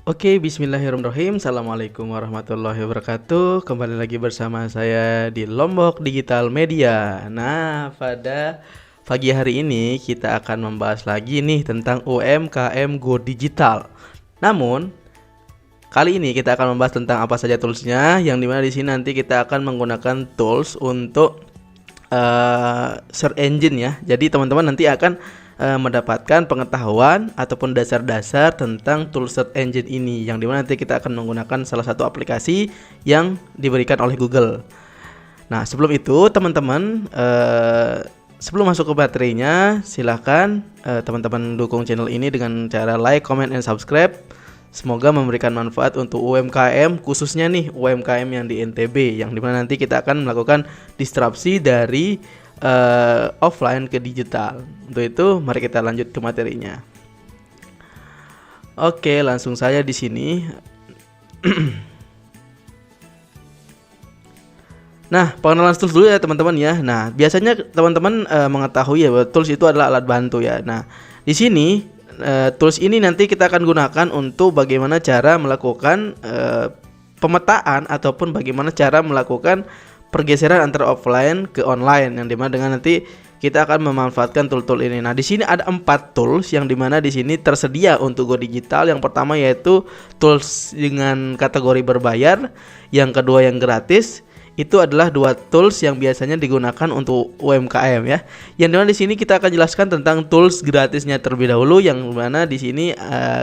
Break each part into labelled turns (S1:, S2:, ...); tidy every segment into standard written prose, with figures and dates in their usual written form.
S1: Oke, bismillahirrahmanirrahim. Assalamualaikum warahmatullahi wabarakatuh. Kembali lagi bersama saya di Lombok Digital Media. Nah, pada pagi hari ini kita akan membahas lagi nih tentang UMKM Go Digital. Namun, kali ini kita akan membahas tentang apa saja toolsnya, yang dimana di sini nanti kita akan menggunakan tools untuk search engine ya. Jadi teman-teman nanti akan mendapatkan pengetahuan ataupun dasar-dasar tentang tool search engine ini, yang dimana nanti kita akan menggunakan salah satu aplikasi yang diberikan oleh Google. Nah, sebelum itu teman-teman, sebelum masuk ke materinya, silahkan teman-teman dukung channel ini dengan cara like, comment, and subscribe. Semoga memberikan manfaat untuk UMKM, khususnya nih UMKM yang di NTB, yang dimana nanti kita akan melakukan disrupsi dari offline ke digital. Untuk itu, mari kita lanjut ke materinya. Oke, langsung saja di sini. Nah, pengenalan tools dulu ya teman-teman ya. Nah, biasanya teman-teman mengetahui ya bahwa tools itu adalah alat bantu ya. Nah, di sini tools ini nanti kita akan gunakan untuk bagaimana cara melakukan pemetaan ataupun bagaimana cara melakukan pergeseran antara offline ke online, yang dimana dengan nanti kita akan memanfaatkan tool-tool ini. Nah, di sini ada 4 tools yang dimana di sini tersedia untuk Go Digital. Yang pertama yaitu tools dengan kategori berbayar, yang kedua yang gratis. Itu adalah 2 tools yang biasanya digunakan untuk UMKM ya. Yang dimana di sini kita akan jelaskan tentang tools gratisnya terlebih dahulu, yang mana di sini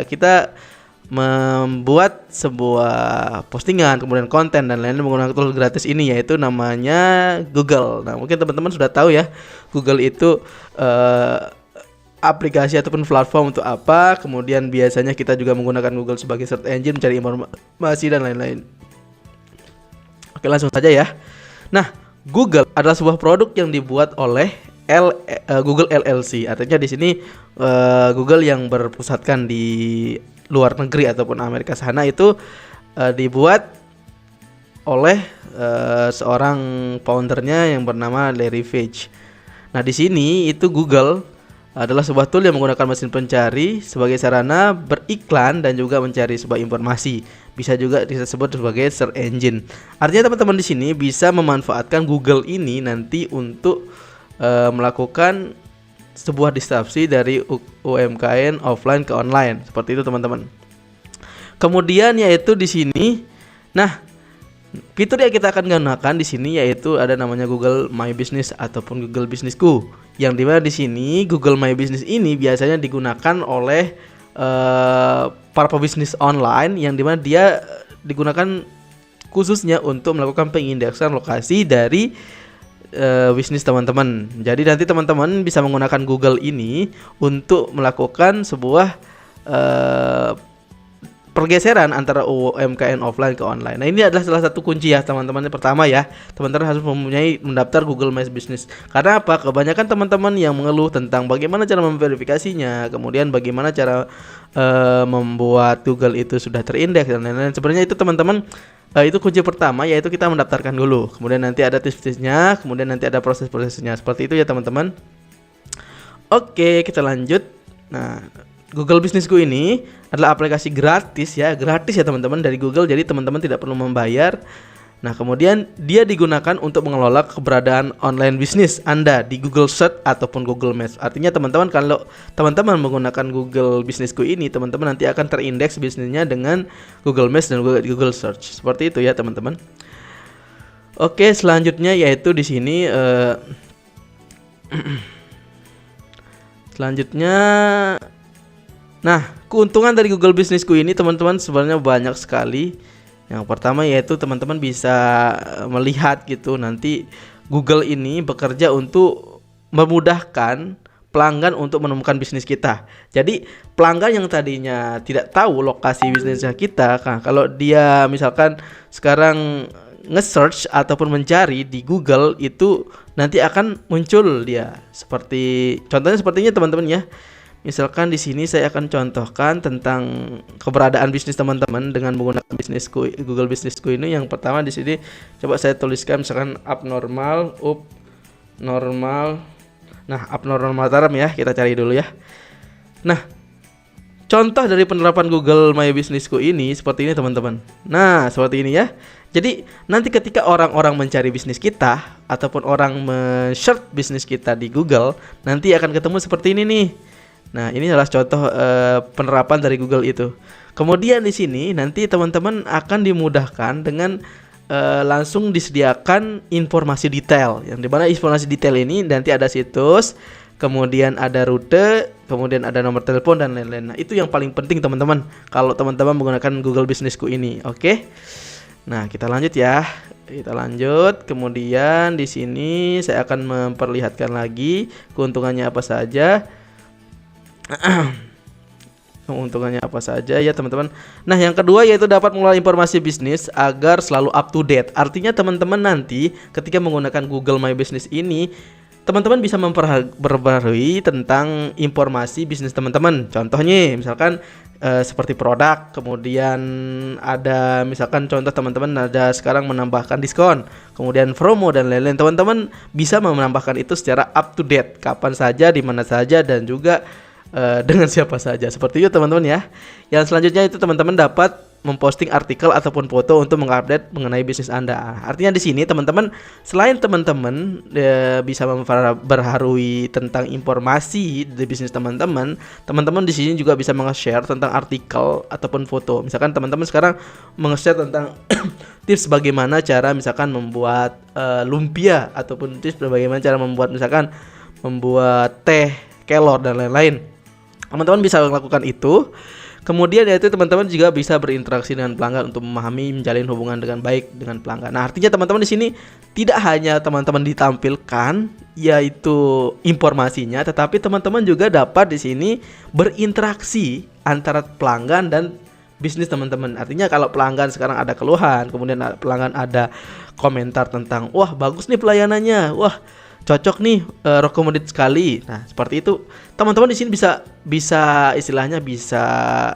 S1: kita membuat sebuah postingan, kemudian konten dan lain-lain menggunakan tools gratis ini, yaitu namanya Google. Nah, mungkin teman-teman sudah tahu ya, Google itu aplikasi ataupun platform untuk apa. Kemudian biasanya kita juga menggunakan Google sebagai search engine, mencari informasi dan lain-lain. Oke, langsung saja ya. Nah, Google adalah sebuah produk yang dibuat oleh Google LLC. Artinya di sini Google yang berpusatkan di luar negeri ataupun Amerika sana itu dibuat oleh seorang foundernya yang bernama Larry Page. Nah, di sini itu Google adalah sebuah tool yang menggunakan mesin pencari sebagai sarana beriklan dan juga mencari sebuah informasi. Bisa juga disebut sebagai search engine. Artinya teman-teman di sini bisa memanfaatkan Google ini nanti untuk melakukan sebuah disrupsi dari UMKM offline ke online, seperti itu teman-teman. Kemudian yaitu di sini, nah fitur yang kita akan gunakan di sini yaitu ada namanya Google My Business ataupun Google Businessku, yang dimana di sini Google My Business ini biasanya digunakan oleh para pebisnis online, yang dimana dia digunakan khususnya untuk melakukan pengindeksan lokasi dari bisnis teman-teman. Jadi nanti teman-teman bisa menggunakan Google ini untuk melakukan sebuah pergeseran antara UMKM offline ke online. Nah, ini adalah salah satu kunci ya teman-teman. Pertama ya, teman-teman harus mendaftar Google My Business. Karena apa? Kebanyakan teman-teman yang mengeluh tentang bagaimana cara memverifikasinya, kemudian bagaimana cara membuat Google itu sudah terindeks dan lain-lain. Sebenarnya itu teman-teman, itu kunci pertama, yaitu kita mendaftarkan dulu. Kemudian nanti ada tips-tipsnya, kemudian nanti ada proses-prosesnya. Seperti itu ya teman-teman. Oke, kita lanjut. Nah, Google Businessku ini adalah aplikasi gratis ya teman-teman dari Google. Jadi teman-teman tidak perlu membayar. Nah, kemudian dia digunakan untuk mengelola keberadaan online bisnis Anda di Google Search ataupun Google Maps. Artinya teman-teman, kalau teman-teman menggunakan Google Businessku ini, teman-teman nanti akan terindeks bisnisnya dengan Google Maps dan Google Search. Seperti itu ya teman-teman. Oke, selanjutnya yaitu di sini selanjutnya, nah, keuntungan dari Google Businessku ini teman-teman sebenarnya banyak sekali. Yang pertama yaitu teman-teman bisa melihat gitu, nanti Google ini bekerja untuk memudahkan pelanggan untuk menemukan bisnis kita. Jadi pelanggan yang tadinya tidak tahu lokasi bisnisnya kita, kalau dia misalkan sekarang nge-search ataupun mencari di Google, itu nanti akan muncul dia. Seperti contohnya sepertinya teman-teman ya. Misalkan di sini saya akan contohkan tentang keberadaan bisnis teman-teman dengan menggunakan Google Businessku ini. Yang pertama di sini coba saya tuliskan misalkan abnormal, normal. Nah, abnormal Mataram ya, kita cari dulu ya. Nah, Contoh dari penerapan Google My Businessku ini seperti ini teman-teman. Nah, seperti ini ya. Jadi nanti ketika orang-orang mencari bisnis kita ataupun orang men-search bisnis kita di Google, nanti akan ketemu seperti ini nih. Nah, ini adalah contoh penerapan dari Google itu. Kemudian di sini nanti teman-teman akan dimudahkan dengan langsung disediakan informasi detail. Yang dimana informasi detail ini nanti ada situs, kemudian ada rute, kemudian ada nomor telepon dan lain-lain. Nah, itu yang paling penting teman-teman kalau teman-teman menggunakan Google Businessku ini. Oke. Nah, kita lanjut ya. Kita lanjut. Kemudian di sini saya akan memperlihatkan lagi keuntungannya apa saja. Keuntungannya apa saja ya teman-teman. Nah, yang kedua yaitu dapat mengelola informasi bisnis agar selalu up to date. Artinya teman-teman nanti ketika menggunakan Google My Business ini, teman-teman bisa memperbarui tentang informasi bisnis teman-teman. Contohnya misalkan seperti produk, kemudian ada misalkan contoh teman-teman ada sekarang menambahkan diskon, kemudian promo dan lain-lain. Teman-teman bisa menambahkan itu secara up to date, kapan saja, di mana saja, dan juga dengan siapa saja. Seperti itu teman-teman ya. Yang selanjutnya itu teman-teman dapat memposting artikel ataupun foto untuk mengupdate mengenai bisnis Anda. Artinya di sini teman-teman selain teman-teman bisa memperbarui tentang informasi di bisnis teman-teman, teman-teman di sini juga bisa meng-share tentang artikel ataupun foto. Misalkan teman-teman sekarang meng-share tentang tips bagaimana cara misalkan membuat lumpia ataupun tips bagaimana cara membuat misalkan membuat teh kelor dan lain-lain. Teman-teman bisa melakukan itu. Kemudian yaitu teman-teman juga bisa berinteraksi dengan pelanggan untuk memahami, menjalin hubungan dengan baik dengan pelanggan. Nah, artinya teman-teman di sini tidak hanya teman-teman ditampilkan yaitu informasinya, tetapi teman-teman juga dapat di sini berinteraksi antara pelanggan dan bisnis teman-teman. Artinya kalau pelanggan sekarang ada keluhan, kemudian pelanggan ada komentar tentang, wah bagus nih pelayanannya, wah cocok nih, recommended sekali. Nah, seperti itu. Teman-teman di sini bisa istilahnya bisa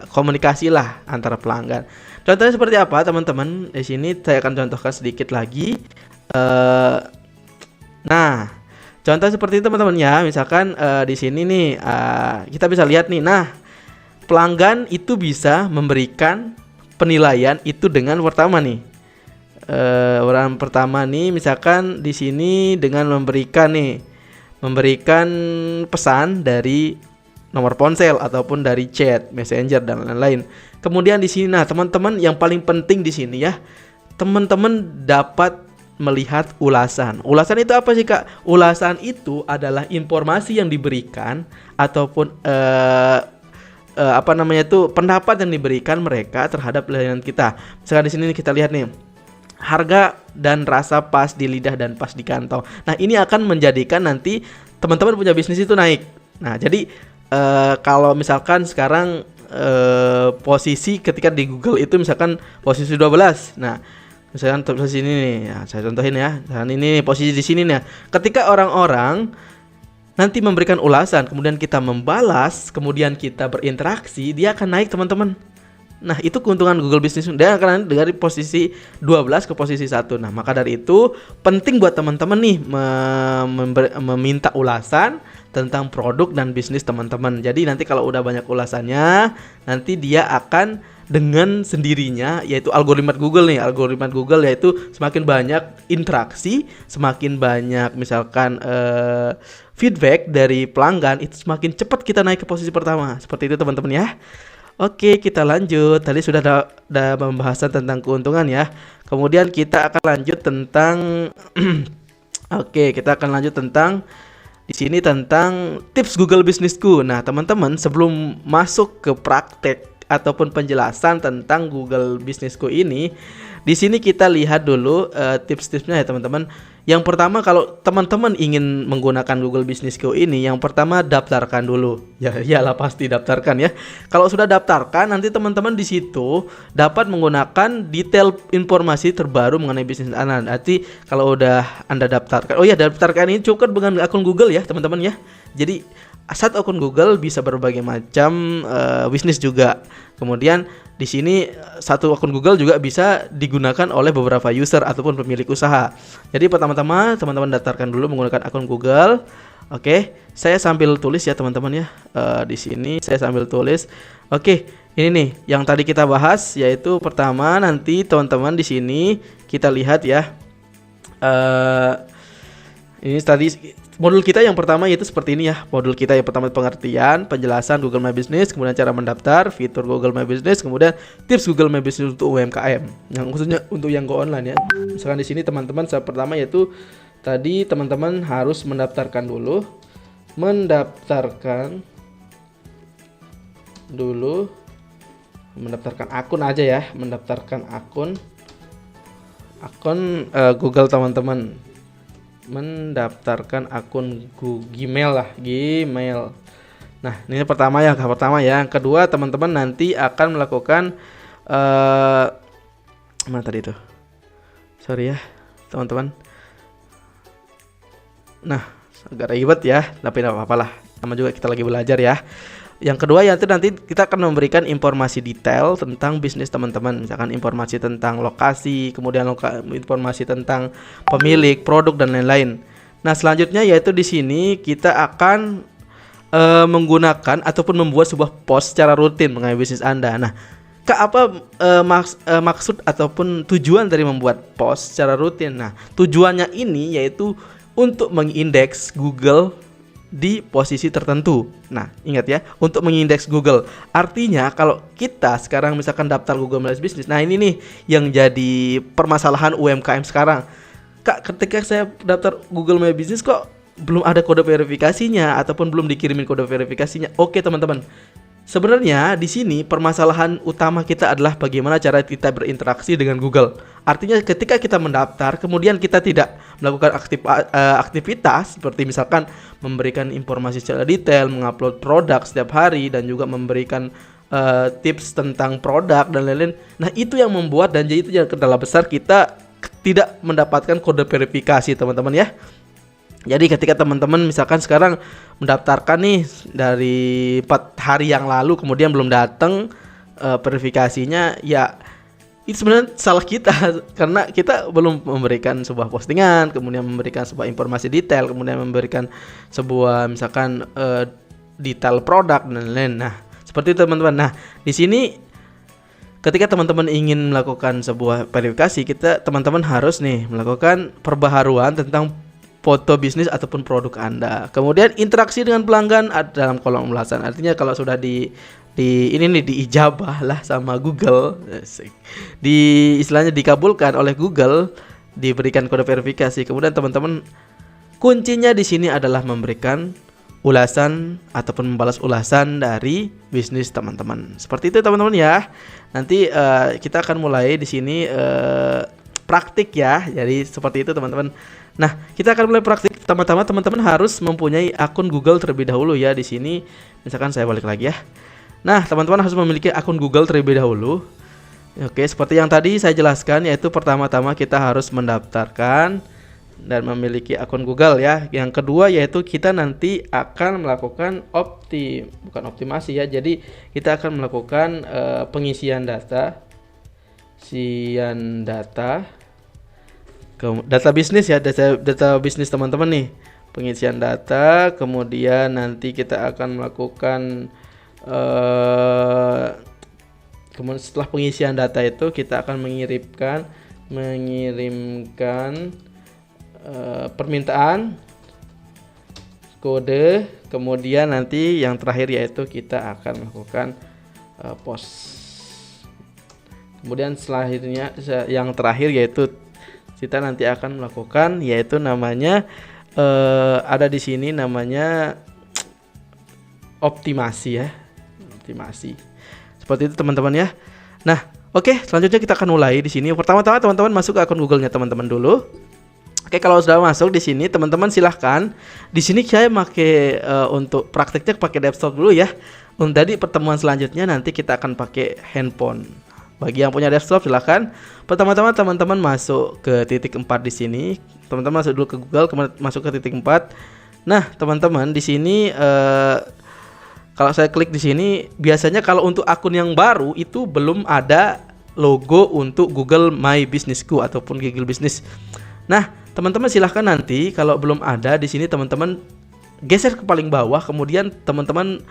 S1: komunikasi lah antara pelanggan. Contohnya seperti apa, teman-teman? Di sini saya akan contohkan sedikit lagi. Nah, contoh seperti itu teman-teman ya. Misalkan di sini nih kita bisa lihat nih. Nah, pelanggan itu bisa memberikan penilaian itu dengan pertama nih. Orang pertama nih misalkan di sini dengan memberikan pesan dari nomor ponsel ataupun dari chat, messenger dan lain-lain. Kemudian di sini nah teman-teman yang paling penting di sini ya, teman-teman dapat melihat ulasan. Ulasan itu apa sih Kak? Ulasan itu adalah informasi yang diberikan ataupun pendapat yang diberikan mereka terhadap layanan kita. Misalkan di sini kita lihat nih, harga dan rasa pas di lidah dan pas di kantong. Nah, ini akan menjadikan nanti teman-teman punya bisnis itu naik. Nah, jadi kalau misalkan sekarang posisi ketika di Google itu misalkan posisi 12. Nah, misalkan posisi ini nih, ya, saya contohin ya. Dan ini posisi di sini nih. Ketika orang-orang nanti memberikan ulasan, kemudian kita membalas, kemudian kita berinteraksi, dia akan naik teman-teman. Nah, itu keuntungan Google Business. Dia akan dari posisi 12 ke posisi 1. Nah, maka dari itu penting buat teman-teman nih meminta ulasan tentang produk dan bisnis teman-teman. Jadi nanti kalau udah banyak ulasannya, nanti dia akan dengan sendirinya, yaitu algoritma Google nih. Algoritma Google yaitu semakin banyak interaksi, semakin banyak misalkan feedback dari pelanggan, itu semakin cepat kita naik ke posisi pertama. Seperti itu teman-teman ya. Oke, kita lanjut. Tadi sudah ada pembahasan tentang keuntungan ya. Kemudian kita akan lanjut tentang kita akan lanjut tentang di sini tentang tips Google Businessku. Nah, teman-teman, sebelum masuk ke praktek ataupun penjelasan tentang Google Businessku ini, di sini kita lihat dulu tips-tipsnya ya, teman-teman. Yang pertama, kalau teman-teman ingin menggunakan Google Businessku ini, yang pertama daftarkan dulu. Ya, iyalah pasti daftarkan ya. Kalau sudah daftarkan, nanti teman-teman di situ dapat menggunakan detail informasi terbaru mengenai bisnis Anda. Nanti kalau udah Anda daftarkan, daftarkan ini cukup dengan akun Google ya, teman-teman ya. Jadi satu akun Google bisa berbagai macam bisnis juga. Kemudian di sini satu akun Google juga bisa digunakan oleh beberapa user ataupun pemilik usaha. Jadi pertama-tama teman-teman daftarkan dulu menggunakan akun Google. Oke, saya sambil tulis ya teman-teman ya. Di sini saya sambil tulis. Oke, ini nih yang tadi kita bahas, yaitu pertama nanti teman-teman di sini kita lihat ya. Ini tadi modul kita yang pertama yaitu seperti ini ya. Modul kita yang pertama pengertian, penjelasan Google My Business, kemudian cara mendaftar, fitur Google My Business, kemudian tips Google My Business untuk UMKM. Yang khususnya untuk yang go online ya. Misalkan di sini teman-teman pertama yaitu tadi teman-teman harus mendaftarkan dulu. Mendaftarkan akun aja ya, mendaftarkan akun Google teman-teman. Mendaftarkan akun Gmail lah, Gmail. Nah, ini pertama ya, Yang kedua, teman-teman nanti akan melakukan mana tadi itu? Sorry ya, teman-teman. Nah, agak ribet ya, tapi tidak apa-apa lah. Sama juga kita lagi belajar ya. Yang kedua yaitu nanti kita akan memberikan informasi detail tentang bisnis teman-teman. Misalkan informasi tentang lokasi, kemudian informasi tentang pemilik, produk dan lain-lain. Nah, selanjutnya yaitu di sini kita akan menggunakan ataupun membuat sebuah post secara rutin mengenai bisnis Anda. Nah, maksud ataupun tujuan dari membuat post secara rutin. Nah, tujuannya ini yaitu untuk mengindeks Google di posisi tertentu. Nah, ingat ya, untuk mengindeks Google. Artinya kalau kita sekarang misalkan daftar Google My Business. Nah, ini nih yang jadi permasalahan UMKM sekarang. Kak, ketika saya daftar Google My Business kok belum ada kode verifikasinya ataupun belum dikirimin kode verifikasinya. Oke, teman-teman. Sebenarnya di sini permasalahan utama kita adalah bagaimana cara kita berinteraksi dengan Google. Artinya ketika kita mendaftar, kemudian kita tidak melakukan aktivitas seperti misalkan memberikan informasi secara detail, mengupload produk setiap hari, dan juga memberikan tips tentang produk dan lain-lain. Nah, itu yang membuat dan jadi itu yang kendala besar kita tidak mendapatkan kode verifikasi, teman-teman ya. Jadi ketika teman-teman misalkan sekarang mendaftarkan nih dari 4 hari yang lalu kemudian belum datang verifikasinya, ya itu sebenarnya salah kita karena kita belum memberikan sebuah postingan, kemudian memberikan sebuah informasi detail, kemudian memberikan sebuah misalkan detail produk dan lain-lain. Nah, seperti itu teman-teman. Nah, di sini ketika teman-teman ingin melakukan sebuah verifikasi, teman-teman harus nih melakukan perbaharuan tentang foto bisnis ataupun produk Anda. Kemudian interaksi dengan pelanggan dalam kolom ulasan. Artinya kalau sudah diijabah lah sama Google, istilahnya dikabulkan oleh Google, diberikan kode verifikasi. Kemudian teman-teman kuncinya di sini adalah memberikan ulasan ataupun membalas ulasan dari bisnis teman-teman. Seperti itu teman-teman ya. Nanti kita akan mulai di sini praktik ya. Jadi seperti itu teman-teman. Nah, kita akan mulai praktik. Pertama-tama teman-teman harus mempunyai akun Google terlebih dahulu ya. Di sini misalkan saya balik lagi ya. Nah, teman-teman harus memiliki akun Google terlebih dahulu. Oke, seperti yang tadi saya jelaskan, yaitu pertama-tama kita harus mendaftarkan dan memiliki akun Google ya. Yang kedua yaitu kita nanti akan melakukan bukan optimasi ya. Jadi kita akan melakukan pengisian data, data bisnis ya, data bisnis teman-teman nih, pengisian data. Kemudian nanti kita akan melakukan kemudian setelah pengisian data itu kita akan mengirimkan permintaan kode. Kemudian nanti yang terakhir yaitu kita akan melakukan post. Kemudian selanjutnya yang terakhir yaitu kita nanti akan melakukan yaitu namanya ada di sini namanya optimasi ya. Optimasi. Seperti itu teman-teman ya. Nah, oke, selanjutnya kita akan mulai di sini. Pertama-tama teman-teman masuk ke akun Google-nya teman-teman dulu. Oke, kalau sudah masuk di sini teman-teman silahkan. Di sini saya pakai untuk prakteknya pakai desktop dulu ya. Untuk tadi pertemuan selanjutnya nanti kita akan pakai handphone. Bagi yang punya desktop silahkan. Pertama-tama teman-teman masuk ke titik 4 di sini. Teman-teman masuk dulu ke Google, kemudian masuk ke titik 4. Nah, teman-teman di sini kalau saya klik di sini, biasanya kalau untuk akun yang baru itu belum ada logo untuk Google My Business-ku ataupun Google Business. Nah, teman-teman silahkan nanti kalau belum ada di sini teman-teman geser ke paling bawah, kemudian teman-teman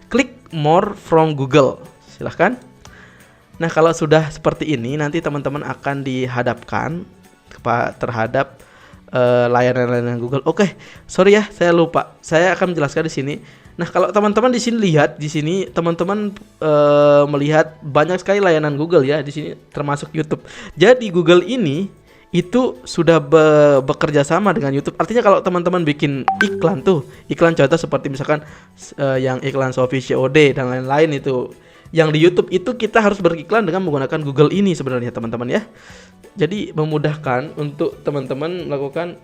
S1: klik more from Google. Silahkan. Nah, kalau sudah seperti ini, nanti teman-teman akan dihadapkan terhadap layanan-layanan Google. Oke, sorry ya, saya lupa. Saya akan menjelaskan di sini. Nah, kalau teman-teman di sini lihat, di sini teman-teman melihat banyak sekali layanan Google ya. Di sini termasuk YouTube. Jadi Google ini itu sudah bekerja sama dengan YouTube. Artinya kalau teman-teman bikin iklan tuh, iklan contoh seperti misalkan yang iklan Shopee COD dan lain-lain itu, yang di YouTube itu kita harus beriklan dengan menggunakan Google ini sebenarnya teman-teman ya. Jadi memudahkan untuk teman-teman melakukan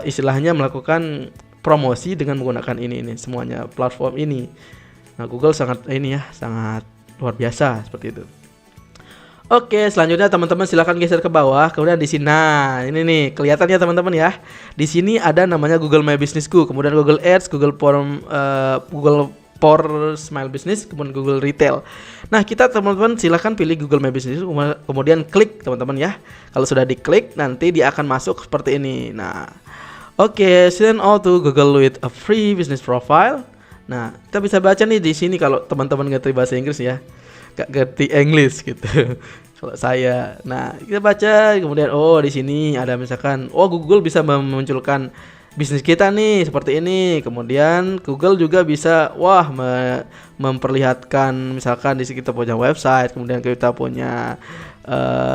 S1: istilahnya melakukan promosi dengan menggunakan ini semuanya platform ini. Nah, Google sangat sangat luar biasa seperti itu. Oke, selanjutnya teman-teman silakan geser ke bawah. Kemudian di sini, nah ini nih kelihatannya teman-teman ya. Di sini ada namanya Google My Businessku, kemudian Google Ads, Google for Smile Business, kemudian Google Retail. Nah, kita teman-teman silakan pilih Google My Business, kemudian klik teman-teman ya. Kalau sudah diklik, nanti dia akan masuk seperti ini. Nah, oke, send all to Google with a free business profile. Nah, kita bisa baca nih di sini kalau teman-teman ngerti bahasa Inggris ya. Gak ngerti English gitu. Kalau saya, nah kita baca kemudian di sini ada misalkan Google bisa memunculkan bisnis kita nih seperti ini. Kemudian Google juga bisa memperlihatkan misalkan di sini kita punya website, kemudian kita punya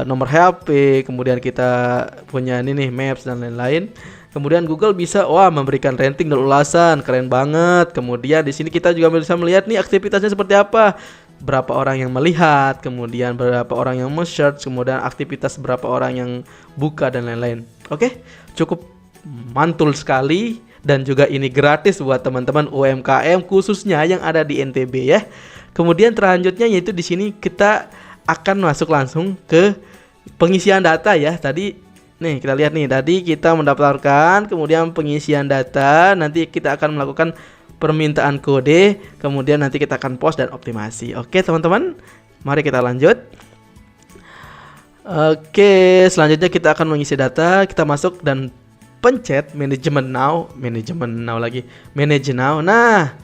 S1: nomor HP, kemudian kita punya ini nih maps dan lain-lain. Kemudian Google bisa memberikan rating dan ulasan, keren banget. Kemudian di sini kita juga bisa melihat nih aktivitasnya seperti apa. Berapa orang yang melihat, kemudian berapa orang yang men-search, kemudian aktivitas berapa orang yang buka dan lain-lain. Oke, cukup mantul sekali dan juga ini gratis buat teman-teman UMKM khususnya yang ada di NTB ya. Kemudian selanjutnya yaitu di sini kita akan masuk langsung ke pengisian data ya. Tadi nih kita lihat nih, tadi kita mendaftarkan, kemudian pengisian data, nanti kita akan melakukan permintaan kode, kemudian nanti kita akan post dan optimasi. Oke teman-teman, mari kita lanjut. Oke, selanjutnya kita akan mengisi data. Kita masuk dan pencet manage now. Nah,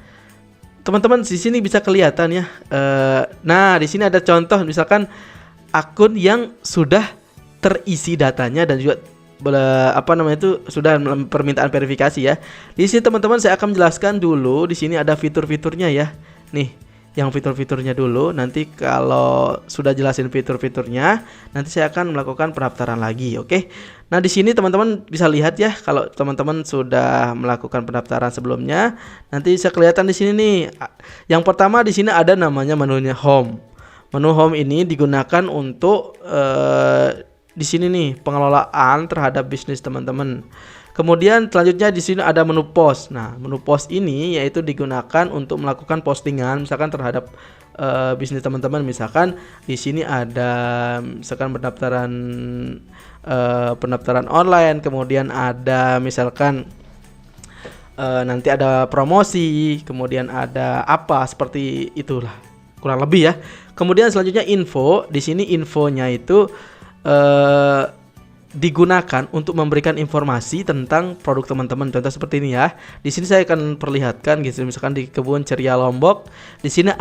S1: teman-teman di sini bisa kelihatan ya. Nah, di sini ada contoh misalkan akun yang sudah terisi datanya dan juga sudah permintaan verifikasi ya. Di sini teman-teman saya akan menjelaskan dulu. Di sini ada fitur-fiturnya ya. Nih, yang fitur-fiturnya dulu. Nanti kalau sudah jelasin fitur-fiturnya, nanti saya akan melakukan pendaftaran lagi, oke? Nah, di sini teman-teman bisa lihat ya, kalau teman-teman sudah melakukan pendaftaran sebelumnya, nanti bisa kelihatan di sini nih. Yang pertama di sini ada namanya menunya home. Menu home ini digunakan untuk di sini nih pengelolaan terhadap bisnis teman-teman. Kemudian selanjutnya di sini ada menu post. Nah, menu post ini yaitu digunakan untuk melakukan postingan misalkan terhadap bisnis teman-teman. Misalkan di sini ada misalkan pendaftaran online, kemudian ada misalkan nanti ada promosi, kemudian ada apa seperti itulah kurang lebih ya. Kemudian selanjutnya info. Di sini infonya itu digunakan untuk memberikan informasi tentang produk teman-teman. Contoh seperti ini ya. Di sini saya akan perlihatkan gitu, misalkan di Kebun Ceria Lombok. Di sini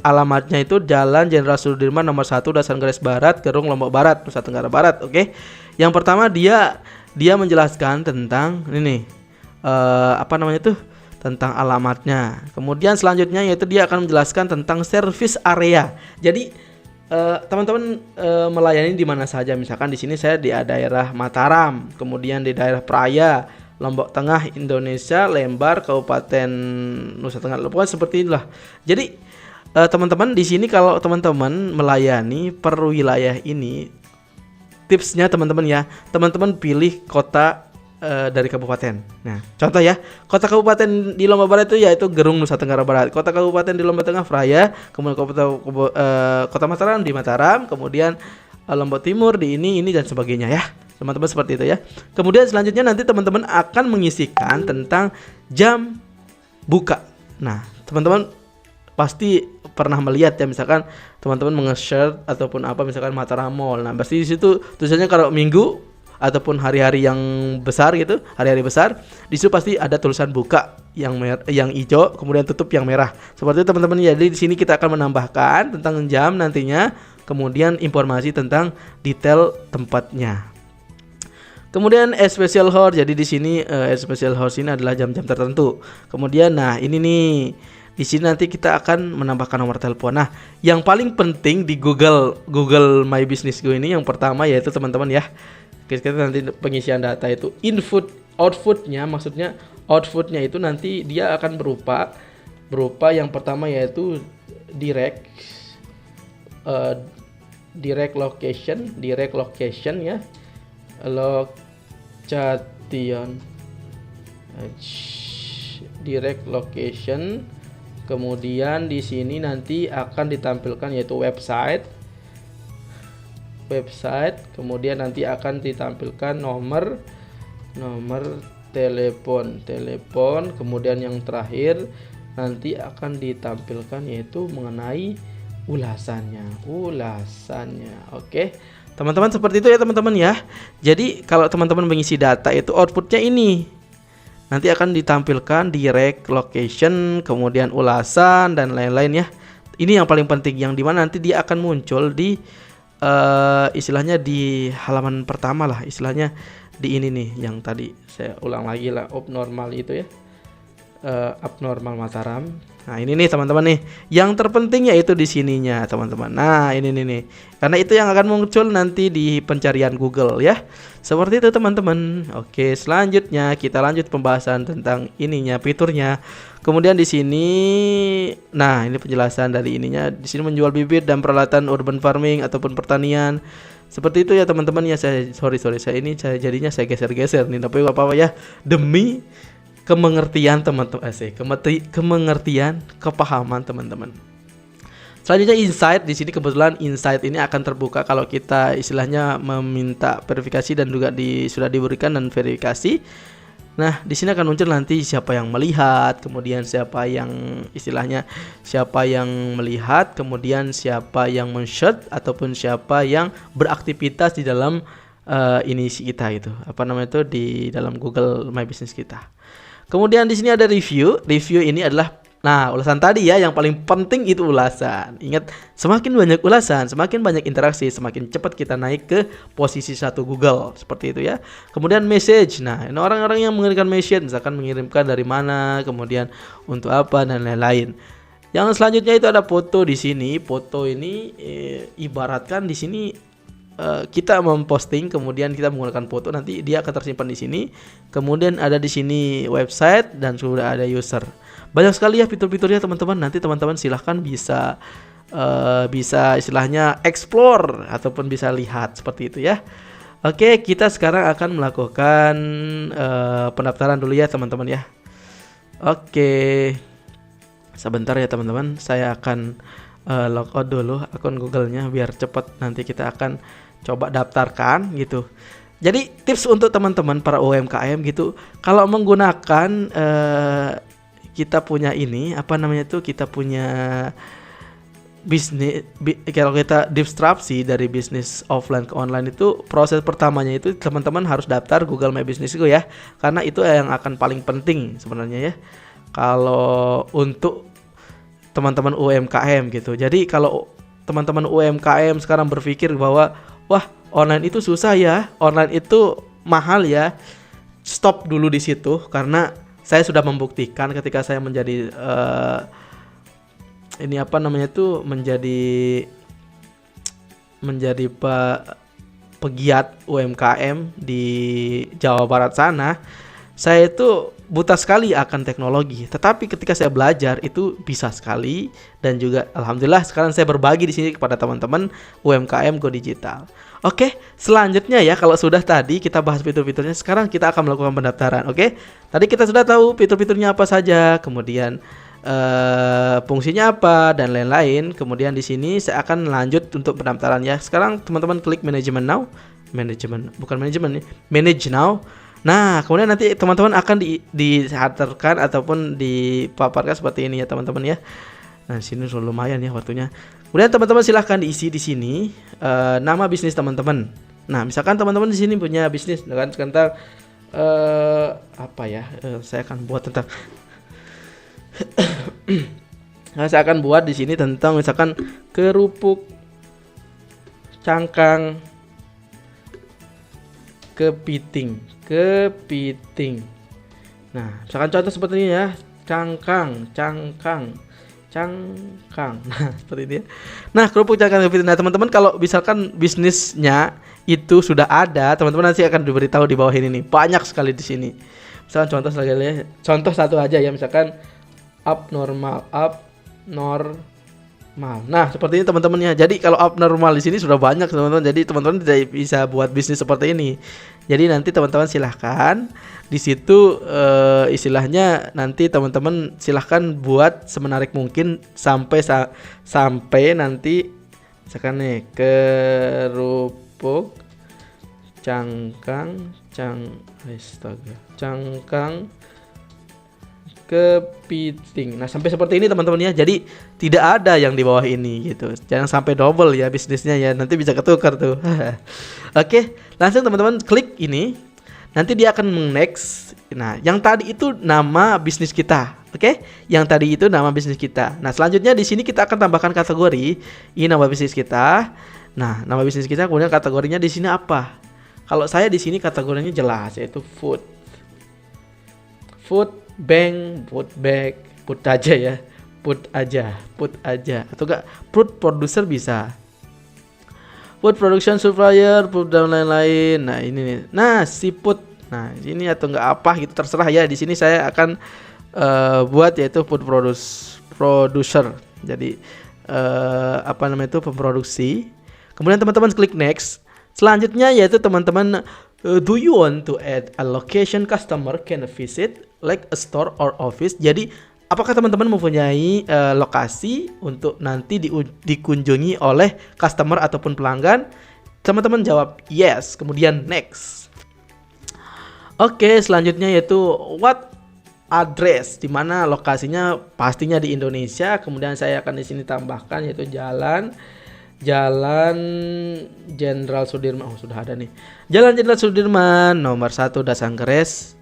S1: alamatnya itu Jalan Jenderal Sudirman nomor 1 Dasan Garis Barat, Gerung Lombok Barat, Nusa Tenggara Barat. Oke. Yang pertama dia menjelaskan tentang ini tentang alamatnya. Kemudian selanjutnya yaitu dia akan menjelaskan tentang service area. Jadi teman-teman melayani di mana saja. Misalkan di sini saya di daerah Mataram, kemudian di daerah Praia, Lombok Tengah, Indonesia, Lembar, Kabupaten Nusa Tenggara Barat, seperti itulah. Jadi teman-teman di sini kalau teman-teman melayani per wilayah ini, tipsnya teman-teman ya, teman-teman pilih kota dari kabupaten. Nah, contoh ya, kota kabupaten di Lombok Barat itu yaitu Gerung Nusa Tenggara Barat. Kota kabupaten di Lombok Tengah Praia, kemudian kota Mataram di Mataram, kemudian Lombok Timur di ini dan sebagainya ya. Teman-teman seperti itu ya. Kemudian selanjutnya nanti teman-teman akan mengisikan tentang jam buka. Nah, teman-teman pasti pernah melihat ya, misalkan teman-teman menge-share ataupun apa misalkan Mataram Mall. Nah, pasti di situ tulisannya kalau Minggu ataupun hari-hari yang besar gitu, hari-hari besar, di situ pasti ada tulisan buka yang hijau, kemudian tutup yang merah. Seperti itu teman-teman. Jadi di sini kita akan menambahkan tentang jam nantinya, kemudian informasi tentang detail tempatnya. Kemudian special hour. Jadi di sini special hour ini adalah jam-jam tertentu. Kemudian nah ini nih, di sini nanti kita akan menambahkan nomor telepon. Nah, yang paling penting di Google My Business Go ini yang pertama yaitu teman-teman ya. Kita nanti pengisian data itu outputnya, maksudnya outputnya itu nanti dia akan berupa yang pertama yaitu direct location ya, direct location. Kemudian di sini nanti akan ditampilkan yaitu website, kemudian nanti akan ditampilkan nomor telepon, kemudian yang terakhir nanti akan ditampilkan yaitu mengenai ulasannya. Oke. Teman-teman, seperti itu ya teman-teman ya. Jadi kalau teman-teman mengisi data itu outputnya ini. Nanti akan ditampilkan direct location, kemudian ulasan dan lain-lain ya. Ini yang paling penting, yang dimana nanti dia akan muncul di istilahnya di halaman pertama lah, istilahnya di ini nih yang tadi saya ulang lagi lah, abnormal itu ya, abnormal Mataram. Nah ini nih teman-teman nih, yang terpenting yaitu di sininya teman-teman. Nah ini nih, karena itu yang akan muncul nanti di pencarian Google ya. Seperti itu teman-teman. Oke, selanjutnya kita lanjut pembahasan tentang ininya, fiturnya. Kemudian di sini, nah ini penjelasan dari ininya. Di sini menjual bibit dan peralatan urban farming ataupun pertanian. Seperti itu ya teman-teman ya. Saya jadinya saya geser-geser nih, tapi apa-apa ya, demi kemengertian teman-teman, kemengertian, kepahaman teman-teman. Selanjutnya insight. Di sini kebetulan insight ini akan terbuka kalau kita istilahnya meminta verifikasi dan juga sudah diberikan dan verifikasi. Nah, di sini akan muncul nanti siapa yang melihat, kemudian siapa yang melihat, kemudian siapa yang men-share ataupun siapa yang beraktivitas di dalam ini kita gitu. Apa namanya itu di dalam Google My Business kita. Kemudian di sini ada review. Review ini adalah ulasan tadi ya, yang paling penting itu ulasan. Ingat, semakin banyak ulasan, semakin banyak interaksi, semakin cepat kita naik ke posisi 1 Google. Seperti itu ya. Kemudian message. Nah, ini orang-orang yang mengirimkan message, misalkan mengirimkan dari mana, kemudian untuk apa dan lain-lain. Yang selanjutnya itu ada foto di sini. Foto ini ibaratkan di sini kita memposting, kemudian kita menggunakan foto, nanti dia akan tersimpan di sini. Kemudian ada di sini website dan sudah ada user. Banyak sekali ya fitur-fiturnya teman-teman. Nanti teman-teman silahkan bisa istilahnya explore ataupun bisa lihat seperti itu ya. Oke, kita sekarang akan melakukan pendaftaran dulu ya teman-teman ya. Oke, sebentar ya teman-teman. Saya akan logout dulu akun Google-nya biar cepat. Nanti kita akan coba daftarkan gitu. Jadi tips untuk teman-teman para UMKM gitu, kalau menggunakan kita punya ini kita punya bisnis, kalau kita disrupsi dari bisnis offline ke online, itu proses pertamanya itu teman-teman harus daftar Google My Business Go ya, karena itu yang akan paling penting sebenarnya ya kalau untuk teman-teman UMKM gitu. Jadi kalau teman-teman UMKM sekarang berpikir bahwa wah, online itu susah ya, online itu mahal ya, stop dulu di situ, karena saya sudah membuktikan ketika saya menjadi menjadi pegiat UMKM di Jawa Barat sana. Saya itu buta sekali akan teknologi, tetapi ketika saya belajar itu bisa sekali, dan juga alhamdulillah sekarang saya berbagi di sini kepada teman-teman UMKM Go Digital. Oke, selanjutnya ya, kalau sudah tadi kita bahas fitur-fiturnya, sekarang kita akan melakukan pendaftaran. Oke, tadi kita sudah tahu fitur-fiturnya apa saja, kemudian fungsinya apa dan lain-lain. Kemudian di sini saya akan lanjut untuk pendaftaran ya. Sekarang teman-teman klik manage now. Nah, kemudian nanti teman-teman akan dihantarkan ataupun dipaparkan seperti ini ya teman-teman ya. Nah, sini lumayan ya waktunya. Kemudian teman-teman silahkan diisi di sini nama bisnis teman-teman. Nah, misalkan teman-teman di sini punya bisnis dengan tentang apa ya? Saya akan buat tentang nah, saya akan buat di sini tentang misalkan kerupuk cangkang kepiting. Nah, misalkan contoh seperti ini ya, cangkang. Nah, seperti ini ya. Nah, kerupuk cangkang kepiting. Nah, teman-teman kalau misalkan bisnisnya itu sudah ada, teman-teman nanti akan diberitahu di bawah ini nih. Banyak sekali di sini. Misalkan contoh satu aja ya, misalkan abnormal. Nah, seperti ini teman-teman ya. Jadi kalau abnormal di sini sudah banyak teman-teman. Jadi teman-teman tidak bisa buat bisnis seperti ini. Jadi nanti teman-teman silahkan di situ istilahnya nanti teman-teman silahkan buat semenarik mungkin sampai nanti misalkan nih kerupuk cangkang kepiting. Nah, sampai seperti ini teman-teman ya. Jadi tidak ada yang di bawah ini gitu. Jangan sampai double ya bisnisnya ya. Nanti bisa ketukar tuh. Oke, langsung teman-teman klik ini. Nanti dia akan next. Nah, yang tadi itu nama bisnis kita. Oke? Yang tadi itu nama bisnis kita. Nah, selanjutnya di sini kita akan tambahkan kategori. Ini nama bisnis kita. Nah, nama bisnis kita kemudian kategorinya di sini apa? Kalau saya di sini kategorinya jelas yaitu food bank, food bag, food aja ya, food aja, atau enggak food producer bisa, food production supplier, food dan lain-lain. Nah ini nih, nah seafood, nah ini atau enggak apa gitu terserah ya. Di sini saya akan buat yaitu food producer. Jadi apa namanya itu pemproduksi. Kemudian teman-teman klik next. Selanjutnya yaitu teman-teman do you want to add a location customer can visit like a store or office. Jadi apakah teman-teman mempunyai lokasi untuk nanti dikunjungi oleh customer ataupun pelanggan? Teman-teman jawab yes, kemudian next. Oke, selanjutnya yaitu what address, di mana lokasinya pastinya di Indonesia. Kemudian saya akan di sini tambahkan yaitu Jalan Jenderal Sudirman. Oh, sudah ada nih. Jalan Jenderal Sudirman nomor 1 Dasangkeres.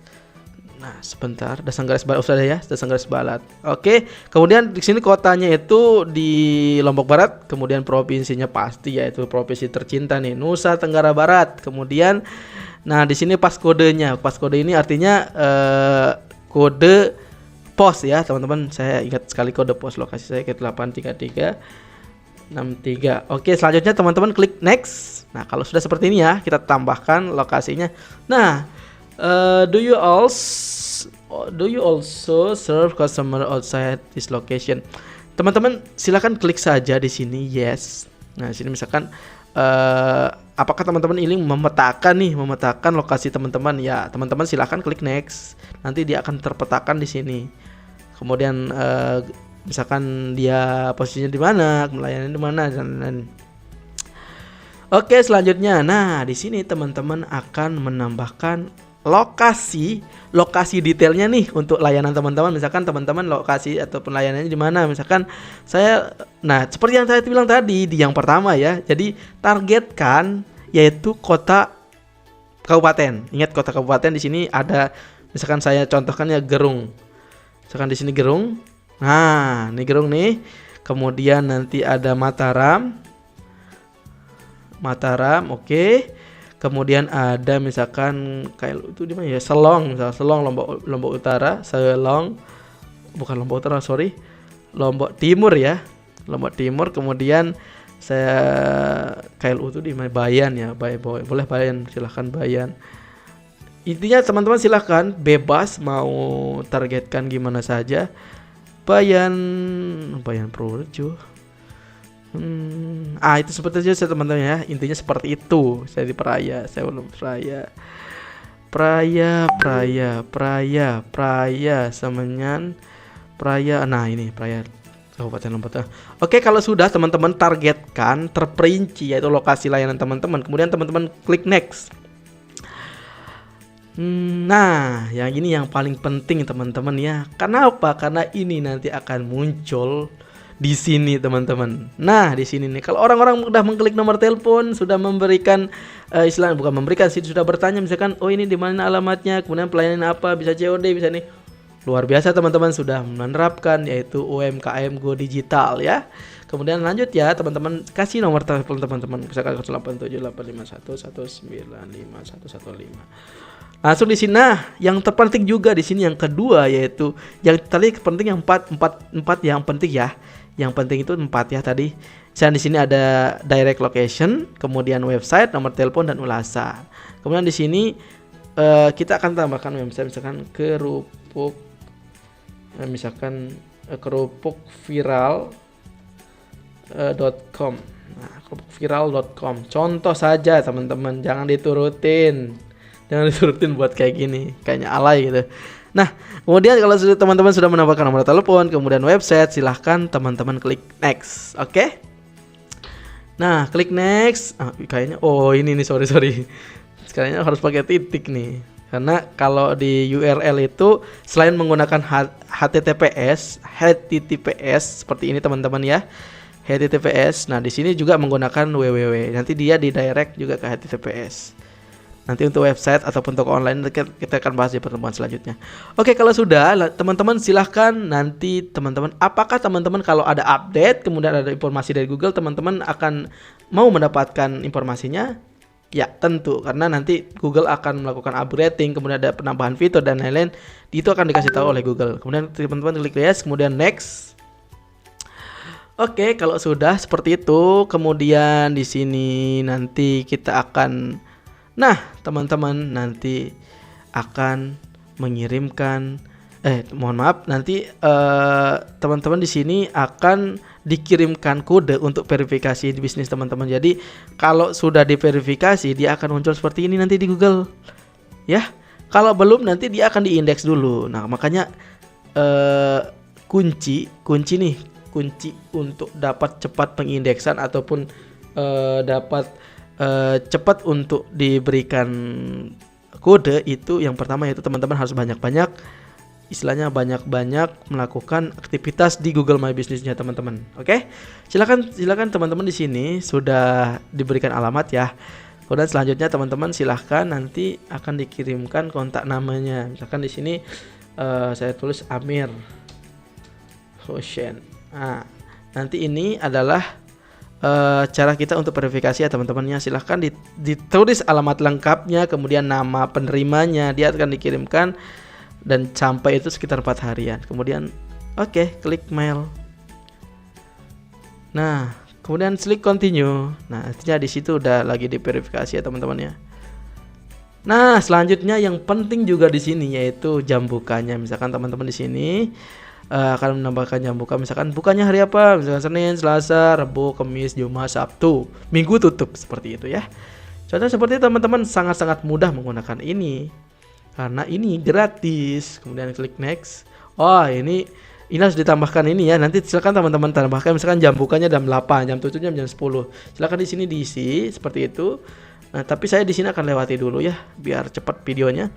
S1: Nah, sebentar, Dasangkeres Balat sudah ya, Dasangkeres Balat. Oke, kemudian di sini kotanya itu di Lombok Barat, kemudian provinsinya pasti yaitu provinsi tercinta nih, Nusa Tenggara Barat. Kemudian nah, di sini pas kodenya. Pas kode ini artinya kode pos ya, teman-teman. Saya ingat sekali kode pos lokasi saya ke 83363. Oke, selanjutnya teman-teman klik next. Nah, kalau sudah seperti ini ya, kita tambahkan lokasinya. Nah, do you also serve customer outside this location? Teman-teman silakan klik saja di sini yes. Nah, di sini misalkan apakah teman-teman ini memetakan lokasi teman-teman ya, teman-teman silakan klik next. Nanti dia akan terpetakan di sini. Kemudian misalkan dia posisinya di mana, melayani di mana dan oke, selanjutnya. Nah, di sini teman-teman akan menambahkan lokasi detailnya nih untuk layanan teman-teman. Misalkan teman-teman lokasi ataupun layanannya di mana. Misalkan saya, nah seperti yang saya bilang tadi di yang pertama ya. Jadi targetkan yaitu kota kabupaten. Ingat kota kabupaten di sini ada. Misalkan saya contohkannya Gerung. Misalkan di sini Gerung. Nah, ini Gerung nih. Kemudian nanti ada Mataram, oke. Kemudian ada misalkan kayak itu di mana ya? Selong, misalnya Selong, Lombok Utara, Lombok Timur ya. Lombok Timur. Kemudian saya KLU itu di mana? Bayan ya, boleh Bayan, silahkan Bayan. Intinya teman-teman silahkan bebas mau targetkan gimana saja. Bayan Purworejo. Itu seperti itu teman-teman ya. Intinya seperti itu. Saya di Praia, saya belum Praia Semenyan, Praia. Nah, ini Praia Kabupaten Lombok. Oke, kalau sudah teman-teman targetkan terperinci yaitu lokasi layanan teman-teman, kemudian teman-teman klik next. Nah, yang ini yang paling penting teman-teman ya. Kenapa? Karena ini nanti akan muncul di sini teman-teman. Nah, di sini nih kalau orang-orang udah mengklik nomor telepon, sudah memberikan bukan memberikan sih, sudah bertanya misalkan, oh ini di mana alamatnya, kemudian pelayanan apa, bisa COD, bisa nih. Luar biasa teman-teman, sudah menerapkan yaitu UMKM Go Digital ya. Kemudian lanjut ya teman-teman, kasih nomor telepon teman-teman, misalkan 087851195115. Langsung di sini. Nah, yang terpenting juga di sini yang kedua yaitu yang tadi penting yang empat yang penting ya. Yang penting itu 4 ya tadi. Dan di sini ada direct location, kemudian website, nomor telepon dan ulasan. Kemudian di sini kita akan tambahkan website misalkan kerupuk kerupukviral.com. Nah, kerupukviral.com. Contoh saja teman-teman, jangan diturutin buat kayak gini, kayaknya alay gitu. Nah, kemudian kalau teman-teman sudah menambahkan nomor telepon, kemudian website, silahkan teman-teman klik next. Oke? Nah, klik next. Kayaknya ini nih, sorry. Kayaknya harus pakai titik nih. Karena kalau di URL itu selain menggunakan HTTPS seperti ini teman-teman ya. HTTPS. Nah, di sini juga menggunakan www. Nanti dia di-direct juga ke HTTPS. Nanti untuk website ataupun toko online kita akan bahas di pertemuan selanjutnya. Oke, kalau sudah teman-teman silahkan nanti apakah teman-teman kalau ada update kemudian ada informasi dari Google, teman-teman akan mau mendapatkan informasinya? Ya tentu, karena nanti Google akan melakukan upgrading, kemudian ada penambahan fitur dan lain-lain, itu akan dikasih tahu oleh Google. Kemudian teman-teman klik yes, kemudian next. Oke, kalau sudah seperti itu, kemudian di sini nanti kita akan teman-teman nanti akan mengirimkan nanti teman-teman di sini akan dikirimkan kode untuk verifikasi di bisnis teman-teman. Jadi kalau sudah diverifikasi dia akan muncul seperti ini nanti di Google. Ya. Kalau belum nanti dia akan diindeks dulu. Nah, makanya kunci untuk dapat cepat pengindeksan ataupun dapat cepat untuk diberikan kode itu yang pertama yaitu teman-teman harus banyak-banyak melakukan aktivitas di Google My Business-nya teman-teman. Oke? Silakan teman-teman di sini sudah diberikan alamat ya. Kemudian selanjutnya teman-teman silahkan nanti akan dikirimkan kontak namanya. Misalkan di sini saya tulis Amir Hussein. Nah, nanti ini adalah cara kita untuk verifikasi ya teman-temannya. Silahkan ditulis alamat lengkapnya, kemudian nama penerimanya, dia akan dikirimkan dan sampai itu sekitar 4 harian. Kemudian klik mail. Nah, kemudian klik continue. Nah, artinya di situ udah lagi diverifikasi ya teman-temannya. Nah, selanjutnya yang penting juga di sini yaitu jam bukanya. Misalkan teman-teman di sini akan menambahkan jam buka, misalkan bukanya hari apa, misalkan Senin, Selasa, Rabu, Kamis, Jumat, Sabtu, Minggu tutup, seperti itu ya. Contoh seperti itu teman-teman, sangat-sangat mudah menggunakan ini karena ini gratis. Kemudian klik next. Ini harus ditambahkan ini ya. Nanti silakan teman-teman tambahkan misalkan jam bukanya jam 8, jam tutupnya jam 10. Silakan di sini diisi seperti itu. Nah, tapi saya di sini akan lewati dulu ya biar cepat videonya.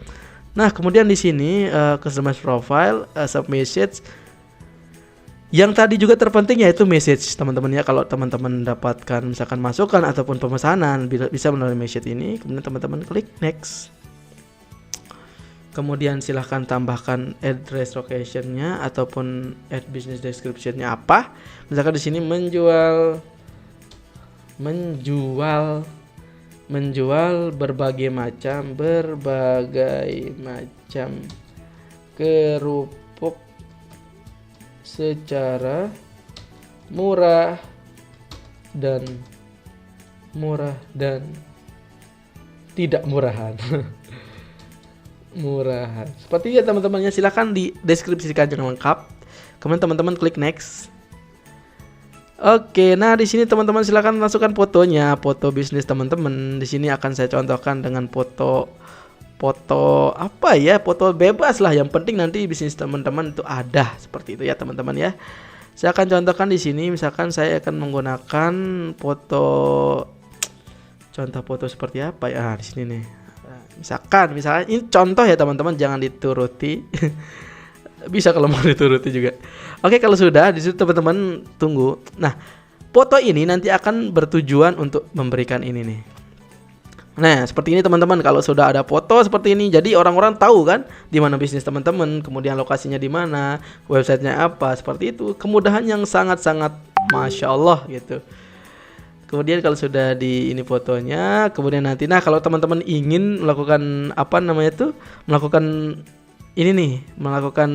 S1: Nah, kemudian di sini customize profile, sub message. Yang tadi juga terpenting yaitu message teman-teman ya. Kalau teman-teman mendapatkan misalkan masukan ataupun pemesanan bisa melalui message ini. Kemudian teman-teman klik next. Kemudian silahkan tambahkan address location-nya ataupun add business description-nya apa. Misalkan di sini menjual berbagai macam kerupuk secara murah dan tidak murahan. Murahan. Seperti ya teman-temannya, silahkan dideskripsikan yang lengkap. Kemudian teman-teman klik next. Oke, nah di sini teman-teman silakan masukkan fotonya, foto bisnis teman-teman. Di sini akan saya contohkan dengan foto apa ya, foto bebas lah. Yang penting nanti bisnis teman-teman itu ada seperti itu ya teman-teman ya. Saya akan contohkan di sini, misalkan saya akan menggunakan contoh foto seperti apa ya di sini nih. Misalkan ini contoh ya teman-teman, jangan dituruti. Bisa kalau mau dituruti juga. Oke, kalau sudah di situ teman-teman tunggu. Nah, foto ini nanti akan bertujuan untuk memberikan ini nih. Nah, seperti ini teman-teman, kalau sudah ada foto seperti ini, jadi orang-orang tahu kan di mana bisnis teman-teman, kemudian lokasinya di mana, websitenya apa, seperti itu. Kemudahan yang sangat-sangat Masya Allah gitu. Kemudian kalau sudah di ini fotonya, kemudian nanti, nah kalau teman-teman ingin melakukan apa namanya tuh, melakukan ini nih, melakukan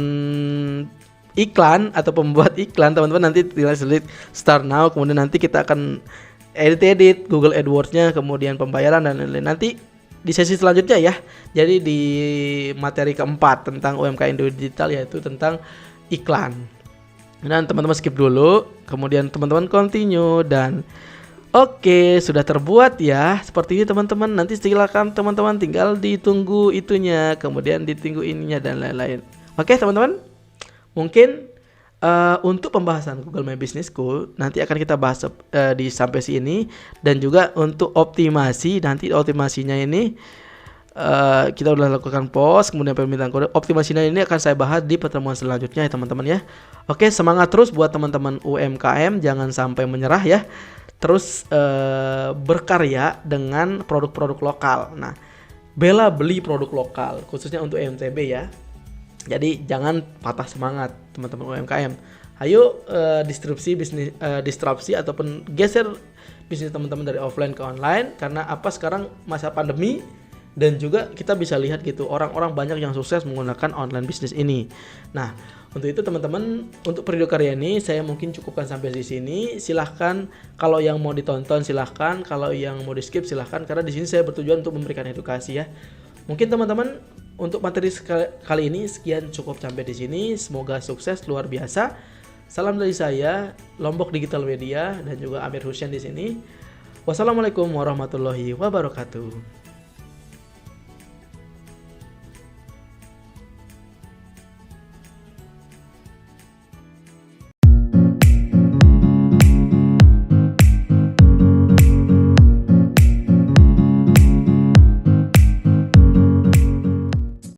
S1: iklan atau pembuat iklan, teman-teman nanti tinggal klik start now, kemudian nanti kita akan edit Google AdWords-nya, kemudian pembayaran dan lain-lain. Nanti di sesi selanjutnya ya. Jadi di materi keempat tentang UMKM digital, yaitu tentang iklan. Dan teman-teman skip dulu, kemudian teman-teman continue dan oke, sudah terbuat ya. Seperti ini teman-teman. Nanti silakan teman-teman tinggal ditunggu itunya, kemudian ditunggu ininya dan lain-lain. Oke, teman-teman. Mungkin untuk pembahasan Google My Business School nanti akan kita bahas di sampai sini, dan juga untuk optimasi, nanti optimasinya ini kita udah lakukan post, kemudian permintaan kode. Optimasinya ini akan saya bahas di pertemuan selanjutnya ya teman-teman ya. Oke, semangat terus buat teman-teman UMKM, jangan sampai menyerah ya. Terus berkarya dengan produk-produk lokal. Nah, bela beli produk lokal khususnya untuk MTB ya. Jadi jangan patah semangat teman-teman UMKM. Ayo disrupsi ataupun geser bisnis teman-teman dari offline ke online, karena apa, sekarang masa pandemi dan juga kita bisa lihat gitu orang-orang banyak yang sukses menggunakan online bisnis ini. Nah, untuk itu teman-teman, untuk periode karya ini saya mungkin cukupkan sampai di sini. Silahkan kalau yang mau ditonton silahkan, kalau yang mau di skip silahkan, karena di sini saya bertujuan untuk memberikan edukasi ya. Mungkin teman-teman untuk materi kali ini sekian, cukup sampai di sini. Semoga sukses luar biasa. Salam dari saya, Lombok Digital Media, dan juga Amir Hussein di sini. Wassalamualaikum warahmatullahi wabarakatuh.